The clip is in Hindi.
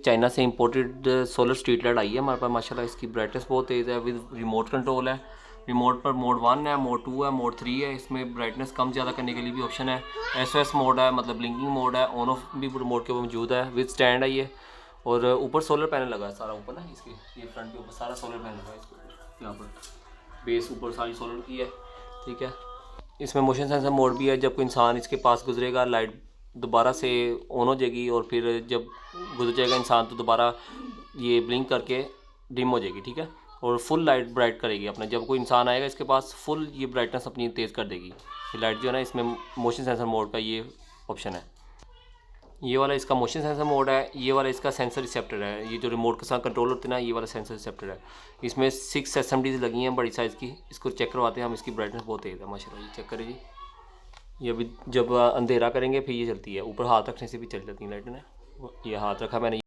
चाइना से इंपोर्टेड सोलर स्ट्रीट लाइट आई है हमारे पास माशाल्लाह। इसकी ब्राइटनेस बहुत तेज़ है, विद रिमोट कंट्रोल है। रिमोट पर मोड 1 है, मोड 2 है, मोड 3 है। इसमें ब्राइटनेस कम ज़्यादा करने के लिए भी ऑप्शन है। SOS मोड है, मतलब ब्लिंकिंग मोड है, ऑन ऑफ भी रिमोट के ऊपर मौजूद है। विद स्टैंड है ये। और ऊपर सोलर पैनल लगा है सारा ऊपर ना, इसके ये फ्रंट के ऊपर सारा सोलर पैनल लगा है इसके ऊपर। यहाँ पर बेस ऊपर सारी सोलर की है, ठीक है। इसमें मोशन सेंसर मोड भी है। जब कोई इंसान इसके पास गुजरेगा लाइट दोबारा से ऑन हो जाएगी, और फिर जब गुजर जाएगा इंसान तो दोबारा ये ब्लिंक करके डिम हो जाएगी, ठीक है। और फुल लाइट ब्राइट करेगी अपना। जब कोई इंसान आएगा इसके पास फुल ये ब्राइटनेस अपनी तेज़ कर देगी ये लाइट जो है ना। इसमें मोशन सेंसर मोड का ये ऑप्शन है। ये वाला इसका मोशन सेंसर मोड है, ये वाला इसका सेंसर रिसेप्टर है। ये जो रिमोट के साथ कंट्रोल होते हैं ना, ये वाला सेंसर रिसेप्टर है। इसमें 6 SMDs लगी हैं बड़ी साइज़ की। इसको चेक करवाते हैं हम। इसकी ब्राइटनेस बहुत तेज़ है माशाल्लाह। ये चेक करें जी। ये अभी जब अंधेरा करेंगे फिर ये चलती है। ऊपर हाथ रखने से भी चल जाती है लाइट ना। ये हाथ रखा मैंने।